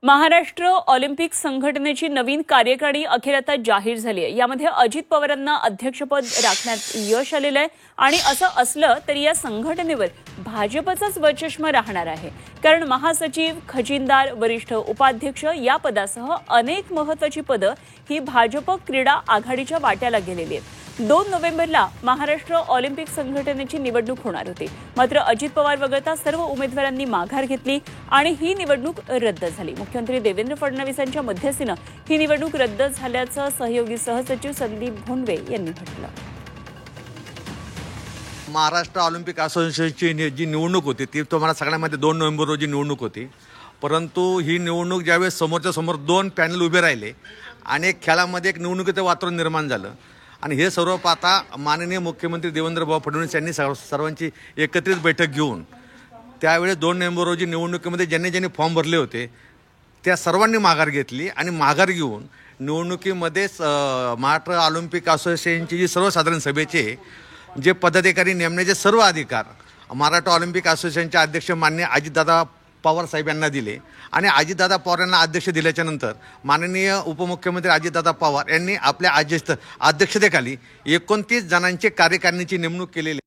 Maharashtra Olympic संघटनेची नवीन कार्यकारिणी अखेर आता जाहीर झाली आहे। यामध्ये अजित पवारांना अध्यक्षपद राखण्यात यश आलेलं आहे आणि असं असलं तरी या संघटनेवर भाजपचाच वरचष्मा राहणार आहे, कारण महासचिव, खजिनदार, वरिष्ठ उपाध्यक्ष या पदासह अनेक महत्त्वाची पदं ही भाजप क्रीडा आघाडीच्या वाट्याला गेलेली आहेत। 2 नोव्हेंबरला महाराष्ट्र ऑलिम्पिक संघटनेची निवडणूक होणार होती, मात्र अजित पवार वगळता सर्व उमेदवारांनी माघार घेतली आणि ही निवडणूक रद्द झाली। मुख्यमंत्री देवेंद्र फडणवीसांच्या मध्यस्थीने ही निवडणूक रद्द झाल्याचं सहयोगी सहसचिव संदीप भोंडवे यांनी म्हटलं। महाराष्ट्र ऑलिम्पिक असोसिएशनची जी निवडणूक होती ती तुम्हाला सगळ्यामध्ये 2 नोव्हेंबर रोजी निवडणूक होती, परंतु ही निवडणूक ज्यावेळेस समोरच्या समोर 2 पॅनल उभे राहिले आणि एक खेळामध्ये एक निवडणुकीचं वातावरण निर्माण झालं आणि हे सर्व पाहता माननीय मुख्यमंत्री देवेंद्र फडणवीस यांनी सर्वांची एकत्रित बैठक घेऊन त्यावेळेस 2 नोव्हेंबर रोजी निवडणुकीमध्ये ज्यांनी फॉर्म भरले होते त्या सर्वांनी माघार घेतली आणि माघार घेऊन निवडणुकीमध्येच महाराष्ट्र ऑलिम्पिक असोसिएशनची जी सर्वसाधारण सभेचे जे पदाधिकारी नेमण्याचे सर्व अधिकार महाराष्ट्र ऑलिम्पिक असोसिएशनचे अध्यक्ष माननीय अजितदादा पवार साहेब यांना दिले आणि अजितदादा पवार यांना अध्यक्ष दिल्याच्या नंतर माननीय उपमुख्यमंत्री अजितदादा पवार यांनी आपल्या अध्यक्षतेखाली 29 जणांची कार्यकारिणीची नेमणूक केलेली।